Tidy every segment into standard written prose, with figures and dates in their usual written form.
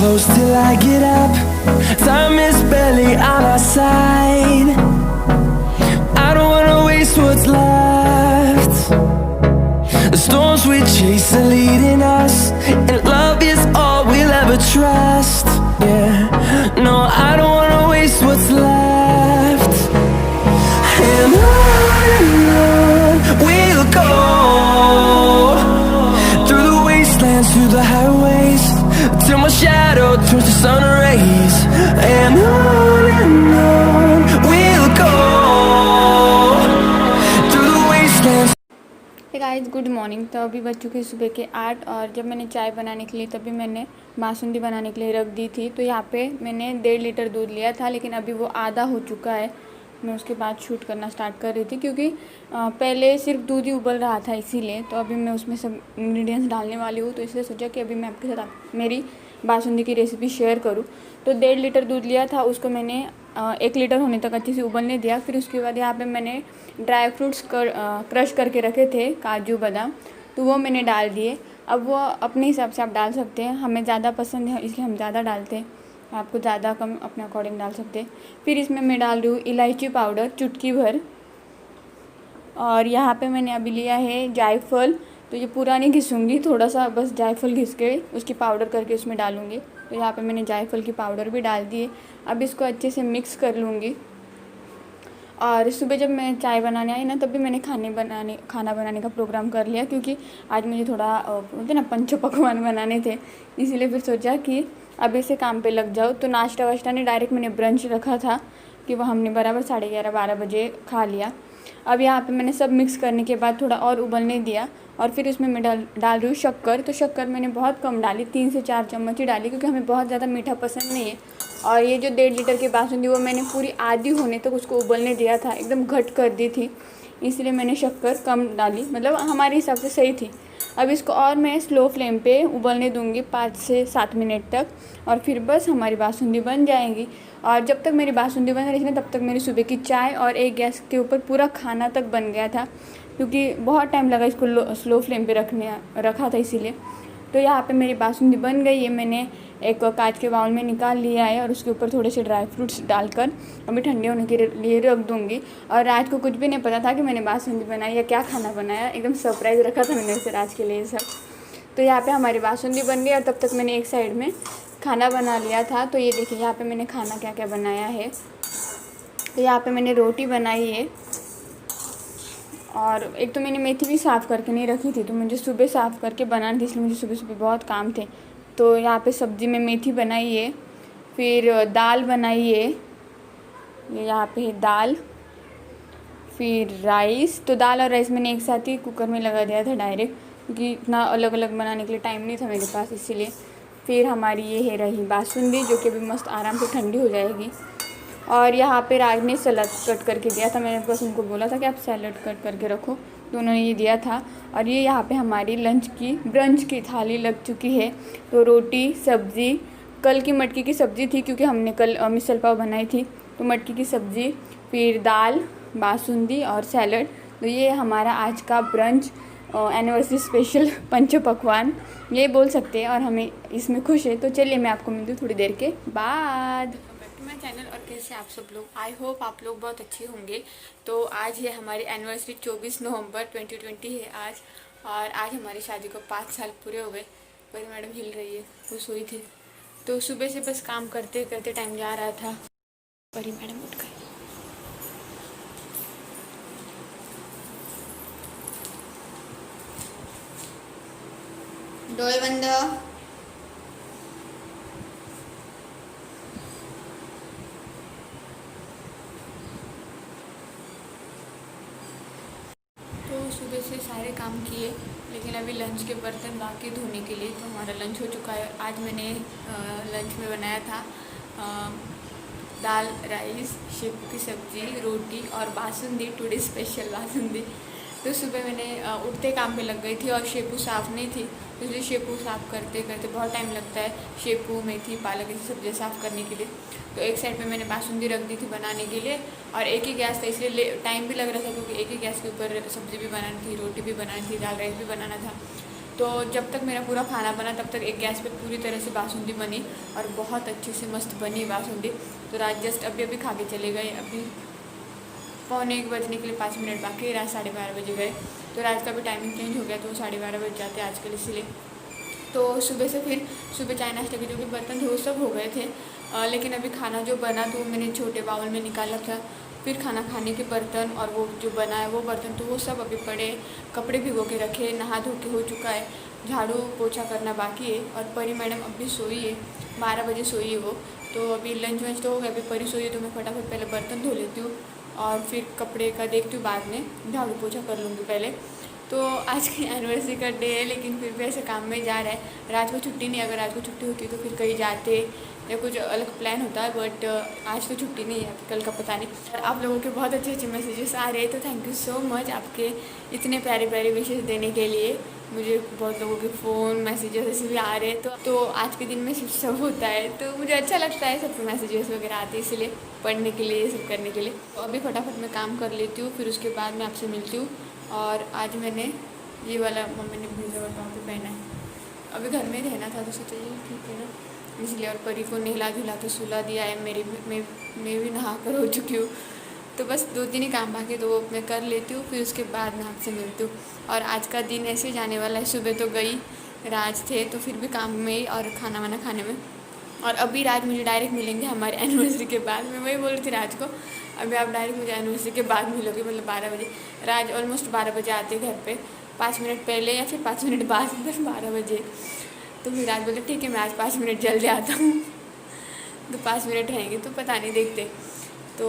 close till I get up. Time is barely on our side. I don't wanna waste what's left. The storms we chase are leading us, and love is all we'll ever trust. Yeah, no, I don't wanna waste what's left. And on we'll go, through the wastelands, through the highways, till my shadow turns to sun rays. And on we'll go, through the wastelands. Hey guys, good morning. तो अभी बज चुके सुबह के 8 और जब मैंने चाय बनाने के लिए तभी मैंने बासुंदी बनाने के लिए रख दी थी। तो यहाँ पे मैंने 1.5 लीटर दूध लिया था, लेकिन अभी वो आधा हो चुका है। मैं उसके बाद शूट करना स्टार्ट कर रही थी क्योंकि पहले सिर्फ दूध ही उबल रहा था, इसीलिए। तो अभी मैं उसमें सब इंग्रेडिएंट्स डालने वाली हूँ, तो इसलिए सोचा कि अभी मैं आपके साथ मेरी बासुंदी की रेसिपी शेयर करूँ। तो 1.5 लीटर दूध लिया था, उसको मैंने 1 लीटर होने तक अच्छे से उबलने दिया। फिर उसके बाद यहाँ पे मैंने ड्राई फ्रूट्स क्रश करके रखे थे, काजू बादाम, तो वो मैंने डाल दिए। अब वो अपने हिसाब से आप डाल सकते हैं, हमें ज़्यादा पसंद है इसलिए हम ज़्यादा डालते हैं, आपको ज़्यादा कम अपने अकॉर्डिंग डाल सकते हैं। फिर इसमें मैं डाल रही हूँ इलायची पाउडर चुटकी भर, और यहाँ पे मैंने अभी लिया है जायफल। तो ये पूरा नहीं घिसूँगी, थोड़ा सा बस जायफल घिस के उसकी पाउडर करके उसमें डालूँगी। तो यहाँ पे मैंने जायफल की पाउडर भी डाल दी है। अब इसको अच्छे से मिक्स कर लूँगी। और सुबह जब मैं चाय बनाने आई ना, तब भी मैंने खाना बनाने का प्रोग्राम कर लिया, क्योंकि आज मुझे थोड़ा बोलते ना पंच पकवान बनाने थे, इसीलिए फिर सोचा कि अभी से काम पे लग जाओ। तो नाश्ता वाश्ता नहीं, डायरेक्ट मैंने ब्रंच रखा था कि वह हमने बराबर 11:30-12 बजे खा लिया। अब यहाँ पे मैंने सब मिक्स करने के बाद थोड़ा और उबलने दिया, और फिर उसमें मैं डाल रही हूँ शक्कर। तो शक्कर मैंने बहुत कम डाली, 3 से 4 चम्मच ही डाली, क्योंकि हमें बहुत ज़्यादा मीठा पसंद नहीं है। और ये जो 1.5 लीटर की बासुंदी, वो मैंने पूरी आधी होने तक उसको उबलने दिया था, एकदम घट कर दी थी, इसलिए मैंने शक्कर कम डाली, मतलब हमारे हिसाब से सही थी। अब इसको और मैं स्लो फ्लेम पे उबलने दूंगी 5 से 7 मिनट तक, और फिर बस हमारी बासुंदी बन जाएगी। और जब तक मेरी बासुंदी बन रही थी ना, तब तक मेरी सुबह की चाय और एक गैस के ऊपर पूरा खाना तक बन गया था, क्योंकि बहुत टाइम लगा इसको स्लो फ्लेम पे रखा था, इसीलिए। तो यहाँ पे मेरी बासुंदी बन गई है। मैंने एक कांच के बाउल में निकाल लिया है, और उसके ऊपर थोड़े से ड्राई फ्रूट्स डालकर अभी ठंडे होने के लिए रख दूँगी। और रात को कुछ भी नहीं पता था कि मैंने बासुंदी बनाई या क्या खाना बनाया, एकदम सरप्राइज़ रखा था मैंने उसे आज के लिए सब। तो यहाँ पे हमारी बासुंदी बन गई, और तब तक मैंने एक साइड में खाना बना लिया था। तो ये देखिए यहाँ पे मैंने खाना क्या क्या बनाया है। तो यहाँ पे मैंने रोटी बनाई है, और एक तो मैंने मेथी भी साफ़ करके नहीं रखी थी, तो मुझे सुबह साफ़ करके बनानी थी, इसलिए मुझे सुबह सुबह बहुत काम थे। तो यहाँ पे सब्ज़ी में मेथी बनाई है, फिर दाल बनाई है, ये यहाँ पे है दाल, फिर राइस। तो दाल और राइस मैंने एक साथ ही कुकर में लगा दिया था डायरेक्ट, क्योंकि इतना अलग अलग बनाने के लिए टाइम नहीं था मेरे पास, इसीलिए। फिर हमारी ये है रही बासुंदी, जो कि अभी मस्त आराम से ठंडी हो जाएगी। और यहाँ पे राज ने सलाद कट करके दिया था, मैंने बस उनको बोला था कि आप सैलड कट करके रखो, तो उन्होंने ये दिया था। और ये यहाँ पे हमारी ब्रंच की थाली लग चुकी है। तो रोटी, सब्ज़ी, कल की मटकी की सब्ज़ी थी, क्योंकि हमने कल मिसल पाव बनाई थी, तो मटकी की सब्ज़ी, फिर दाल, बासुंदी और सैलड। तो ये हमारा आज का ब्रंच एनिवर्सरी स्पेशल पंच पकवान ये बोल सकते हैं, और हमें इसमें खुश है। तो चलिए मैं आपको मिलती हूँ थोड़ी देर के बाद। माय चैनल, और कैसे आप सब लोग, आई होप आप लोग बहुत अच्छे होंगे। तो आज है हमारी एनिवर्सरी, 24 नवंबर 2020 है आज, और आज हमारी शादी को 5 साल पूरे हो गए। परी मैडम हिल रही है, वो सोई थी। तो सुबह से बस काम करते करते टाइम जा रहा था। परी मैडम उठ गई। डोळे बंद। तो सुबह से सारे काम किए, लेकिन अभी लंच के बर्तन बाकी धोने के लिए। तो हमारा लंच हो चुका है। आज मैंने लंच में बनाया था दाल, राइस, शेपू की सब्ज़ी, रोटी और बासुंदी, टुडे स्पेशल बासुंदी। तो सुबह मैंने उठते काम पे लग गई थी, और शेपू साफ़ नहीं थी, तो इसलिए शेपू साफ़ करते करते बहुत टाइम लगता है, शेपू, मेथी, पालक ऐसी सब्जियाँ साफ़ करने के लिए। तो एक साइड पे मैंने बासुंदी रख दी थी बनाने के लिए, और एक ही गैस था, इसलिए टाइम भी लग रहा था, क्योंकि एक ही गैस के ऊपर सब्ज़ी भी बनानी थी, रोटी भी बनानी थी, दाल राइस भी बनाना था। तो जब तक मेरा पूरा खाना बना तब तक एक गैस पे पूरी तरह से बासुंदी बनी और बहुत अच्छे से मस्त बनी बासुंदी। तो राज जस्ट अभी अभी खा के चले गए। अभी 1:45 बजने के लिए 5 मिनट बाकी, रात 12:30 बजे गए। तो राज का भी टाइमिंग चेंज हो गया, तो 12:30 बज जाते हैं आजकल, इसीलिए। तो सुबह से फिर सुबह चाय नाश्ते के जो भी बर्तन थे वो सब हो गए थे, लेकिन अभी खाना जो बना तो मैंने छोटे बाउल में निकाला था। फिर खाना खाने के बर्तन और वो जो बना है वो बर्तन तो वो सब अभी पड़े, कपड़े भिगो के रखे, नहा धो के हो चुका है, झाड़ू पोछा करना बाकी है। और परी मैडम अभी सोई है, 12 बजे सोई है वो। तो अभी लंच वंच तो हो गया, अभी परी सोई है तो मैं फटाफट पहले बर्तन धो लेती हूँ और फिर कपड़े का देखती हूँ बाद में, झाड़ू पोछा कर लूँगी पहले। तो आज की एनिवर्सरी का डे है, लेकिन फिर भी ऐसे काम में जा रहा है। रात को छुट्टी नहीं, अगर रात को छुट्टी होती तो फिर कहीं जाते या कुछ अलग प्लान होता है, बट आज तो छुट्टी नहीं है, कल का पता नहीं। और आप लोगों के बहुत अच्छे अच्छे मैसेजेस आ रहे हैं, तो थैंक यू सो मच आपके इतने प्यारे प्यारे विशेष देने के लिए। मुझे बहुत लोगों के फ़ोन मैसेजेस ऐसे भी आ रहे हैं, तो आज के दिन में सब होता है, तो मुझे अच्छा लगता है सबके मैसेजेस वगैरह आते हैं, इसलिए पढ़ने के लिए, सब करने के लिए। तो अभी फटाफट मैं काम कर लेती हूँ, फिर उसके बाद मैं आपसे मिलती हूँ। और आज मैंने ये वाला मम्मी ने भेजा हुआ टॉप पहना है। अभी घर में रहना था तो सोचा ये ठीक है ना, इसलिए। और परी को नहला धुला के सुला दिया है, मैं भी नहा कर हो चुकी हूँ। तो बस 2-3 ही काम बाकी, तो वो मैं कर लेती हूँ, फिर उसके बाद मैं आपसे मिलती हूँ। और आज का दिन ऐसे जाने वाला है। सुबह तो गई, राज थे तो फिर भी काम में ही और खाना वाना खाने में। और अभी राज मुझे डायरेक्ट मिलेंगे हमारे एनिवर्सरी के बाद। मैं वही बोल रही थी राज को, अभी आप डायरेक्ट मुझे एनिवर्सरी के बाद मिलोगे, मतलब 12 बजे। राज ऑलमोस्ट 12 बजे आते घर पे, 5 मिनट पहले या फिर 5 मिनट बाद, बस 12 बजे। तो फिर राज बोले ठीक है मैं आज 5 मिनट जल्दी आता हूँ। तो 5 मिनट रहेंगे तो पता नहीं, देखते। तो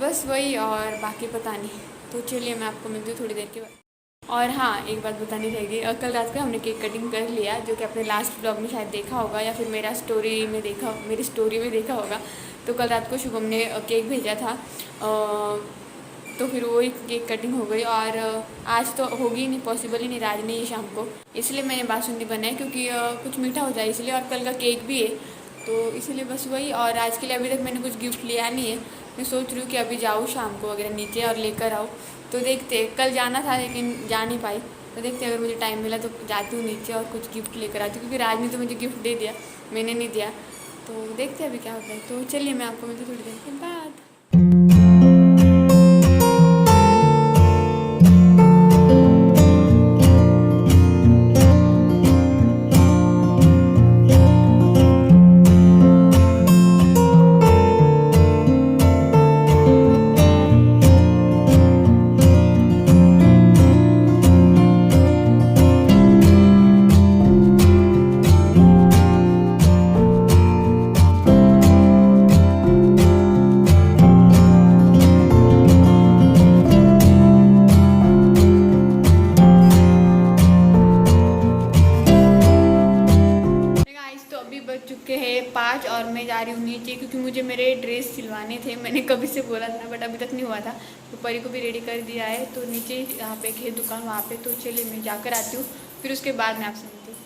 बस वही, और बाकी पता नहीं। तो चलिए मैं आपको मिलती हूँ थोड़ी देर के बाद। और हाँ, एक बात बतानी रहेगी, कल रात को हमने केक कटिंग कर लिया, जो कि अपने लास्ट ब्लॉग में शायद देखा होगा या फिर मेरी स्टोरी में देखा होगा। तो कल रात को शुभम ने केक भेजा था, तो फिर वही केक कटिंग हो गई। और आज तो होगी ही नहीं, पॉसिबल ही नहीं, राज ने ही शाम को, इसलिए मैंने बासुंदी बनाई, क्योंकि कुछ मीठा हो जाए इसलिए। और कल का केक भी है तो इसलिए बस वही। और आज के लिए अभी तक मैंने कुछ गिफ्ट लिया नहीं है। मैं सोच रही हूँ कि अभी जाऊँ शाम को वगैरह नीचे और लेकर आऊँ। तो देखते, कल जाना था लेकिन जा नहीं पाई, तो देखते अगर मुझे टाइम मिला तो जाती हूँ नीचे और कुछ गिफ्ट लेकर आती हूँ, क्योंकि राज ने तो मुझे गिफ्ट दे दिया, मैंने नहीं दिया। तो देखते अभी क्या होता है। तो चलिए मैं आपको मिलती हूँ थोड़ी देर के बाद। चुके हैं 5 और मैं जा रही हूँ नीचे, क्योंकि मुझे मेरे ड्रेस सिलवाने थे। मैंने कभी से बोला था बट अभी तक नहीं हुआ था, तो परी को भी रेडी कर दिया है। तो नीचे यहाँ पे एक है दुकान, वहाँ पे। तो चलिए मैं जाकर आती हूँ, फिर उसके बाद मैं आपसे मिलती हूँ।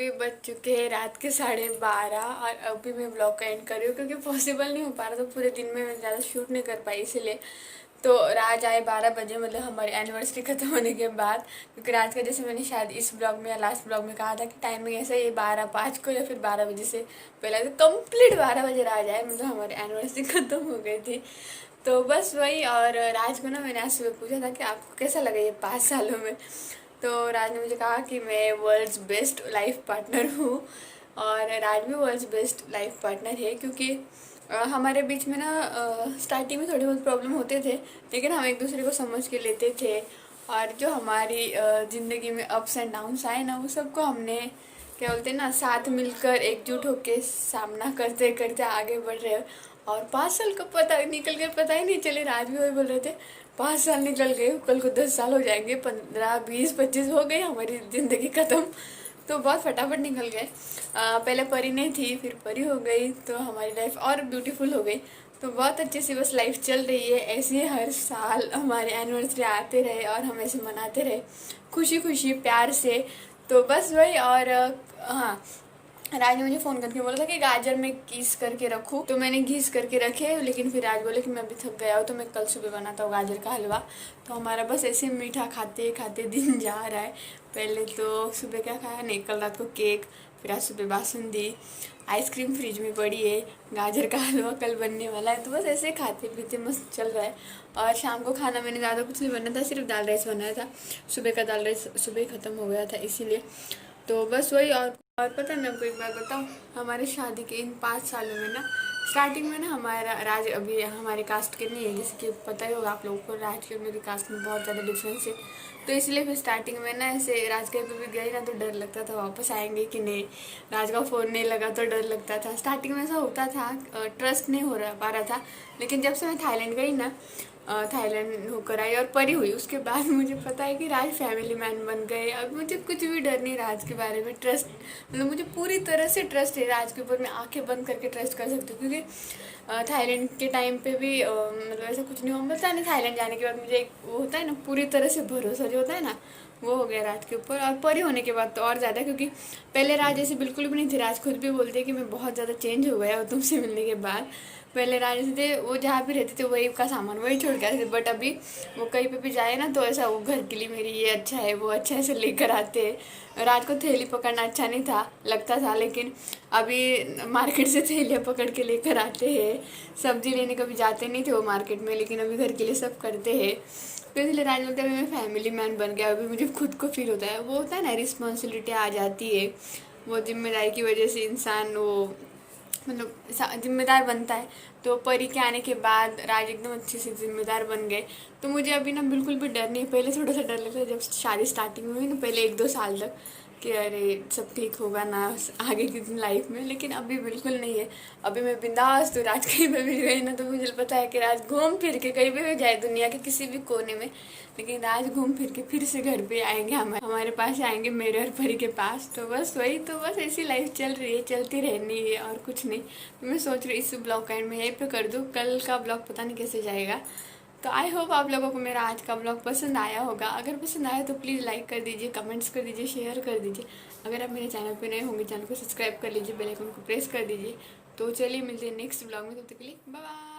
अभी बज चुके हैं रात के 12:30 और अभी मैं ब्लॉग का एंड कर रही हूँ क्योंकि पॉसिबल नहीं हो पा रहा था, पूरे दिन में मैं ज़्यादा शूट नहीं कर पाई इसीलिए। तो राज आए 12 बजे, मतलब हमारी एनिवर्सरी ख़त्म होने के बाद, क्योंकि राज का जैसे मैंने शायद इस ब्लॉग में या लास्ट ब्लॉग में कहा था कि टाइमिंग ऐसा ही 12:05 को या फिर 12 बजे से पहले, तो कंप्लीट 12 बजे राज आए, मतलब हमारी एनिवर्सरी ख़त्म हो गई थी। तो बस वही। और राज को ना मैंने आज सुबह पूछा था कि आपको कैसा लगा ये 5 सालों में, तो राज ने मुझे कहा कि मैं वर्ल्ड्स बेस्ट लाइफ पार्टनर हूँ, और राज भी वर्ल्ड्स बेस्ट लाइफ पार्टनर है, क्योंकि हमारे बीच में ना स्टार्टिंग में थोड़े बहुत प्रॉब्लम होते थे, लेकिन हम एक दूसरे को समझ के लेते थे, और जो हमारी ज़िंदगी में अप्स एंड डाउन्स आए ना, वो सबको हमने क्या बोलते हैं ना, साथ मिलकर एकजुट होकर सामना करते करते आगे बढ़ रहे हैं। और 5 साल का पता निकल गया, पता ही नहीं चले। राज भी वही बोल रहे थे 5 साल निकल गए, कल को 10 साल हो जाएंगे, 15, 20, 25 हो गए, हमारी ज़िंदगी ख़त्म। तो बहुत फटाफट निकल गए। पहले परी नहीं थी, फिर परी हो गई, तो हमारी लाइफ और ब्यूटीफुल हो गई। तो बहुत अच्छे से बस लाइफ चल रही है, ऐसे ही हर साल हमारे एनिवर्सरी आते रहे और हम ऐसे मनाते रहे खुशी खुशी प्यार से। तो बस वही। और हाँ, राज ने मुझे फ़ोन करके बोला था कि गाजर में घिस करके रखूँ, तो मैंने घिस करके रखे, लेकिन फिर राज बोले कि मैं अभी थक गया हूँ, तो मैं कल सुबह बनाता हूँ गाजर का हलवा। तो हमारा बस ऐसे मीठा खाते खाते दिन जा रहा है। पहले तो सुबह क्या खाया, नहीं कल रात को केक, फिर आज सुबह बासुंदी, आइसक्रीम फ्रिज में पड़ी है, गाजर का हलवा कल बनने वाला है। तो बस ऐसे खाते पीते मस्त चल रहा है। और शाम को खाना मैंने ज़्यादा कुछ नहीं बनाया था, सिर्फ दाल राइस बनाया था। सुबह का दाल राइस सुबह ख़त्म हो गया था इसीलिए। तो बस वही। और पता है मैं आपको एक बात बताऊँ, हमारे शादी के इन 5 सालों में ना, स्टार्टिंग में ना हमारा राज अभी हमारे कास्ट के नहीं है, जैसे कि पता ही होगा आप लोगों को, राज के और मेरी कास्ट में बहुत ज़्यादा डिफरेंस है। तो इसलिए फिर स्टार्टिंग में ना ऐसे राज के पे भी गई ना, तो डर लगता था वापस आएंगे कि नहीं, राज का फ़ोन नहीं लगा तो डर लगता था। स्टार्टिंग में ऐसा होता था, ट्रस्ट नहीं हो पा रहा था। लेकिन जब से मैं थाईलैंड गई ना, थाईलैंड होकर आई और परी हुई, उसके बाद मुझे पता है कि राज फैमिली मैन बन गए। अब मुझे कुछ भी डर नहीं राज के बारे में, ट्रस्ट, मतलब मुझे पूरी तरह से ट्रस्ट है राज के ऊपर। मैं आंखें बंद करके ट्रस्ट कर सकती हूँ, क्योंकि थाईलैंड के टाइम पे भी मतलब ऐसा कुछ नहीं हुआ। पता नहीं थाईलैंड जाने के बाद मुझे एक वो होता है ना, पूरी तरह से भरोसा जो होता है ना, वो हो गया राज के ऊपर। और परी होने के बाद तो और ज़्यादा, क्योंकि पहले राज ऐसे बिल्कुल भी नहीं थे। राज खुद भी बोलते कि मैं बहुत ज़्यादा चेंज हो गया हूँ तुमसे मिलने के बाद। पहले राज थे, वो जहाँ भी रहते थे वही का सामान वही छोड़ के आते थे, बट अभी वो कहीं पे भी जाए ना, तो ऐसा वो घर के लिए मेरी ये अच्छा है वो अच्छा है ऐसे लेकर आते हैं। राज को थैली पकड़ना अच्छा नहीं था लगता था, लेकिन अभी मार्केट से थैलियाँ पकड़ के लेकर आते हैं। सब्जी लेने कभी जाते नहीं थे वो मार्केट में, लेकिन अभी घर के लिए सब करते हैं। तो इसलिए राज बोलते हैं मैं फैमिली मैन बन गया। अभी मुझे खुद को फील होता है, वो होता है ना, रिस्पॉन्सिबिलिटी आ जाती है, वो जिम्मेदारी की वजह से इंसान वो मतलब जिम्मेदार बनता है। तो परी के आने के बाद राज एकदम अच्छे से जिम्मेदार बन गए। तो मुझे अभी ना बिल्कुल भी डर नहीं। पहले थोड़ा सा डर लगता था जब शादी स्टार्टिंग में हुई ना, पहले 1-2 साल तक, कि अरे सब ठीक होगा ना आगे की लाइफ में, लेकिन अभी बिल्कुल नहीं है। अभी मैं बिंदास, तो राज कहीं पर भी गई ना, तो मुझे पता है कि राज घूम फिर के कहीं भी जाए दुनिया के किसी भी कोने में, लेकिन राज घूम फिर के फिर से घर पे आएंगे, हमारे पास आएंगे, मेरे और परी के पास। तो बस वही। तो बस ऐसी लाइफ चल रही है, चलती रहनी है और कुछ नहीं। तो मैं सोच रही इस ब्लॉग का एंड में यहीं पे कर दूँ, कल का ब्लॉग पता नहीं कैसे जाएगा। तो आई होप आप लोगों को मेरा आज का ब्लॉग पसंद आया होगा। अगर पसंद आया तो प्लीज़ लाइक कर दीजिए, कमेंट्स कर दीजिए, शेयर कर दीजिए। अगर आप मेरे चैनल पे नए होंगे, चैनल को सब्सक्राइब कर लीजिए, बेल आइकन को प्रेस कर दीजिए। तो चलिए मिलते हैं नेक्स्ट ब्लॉग में, तब तक के लिए बाय बाय।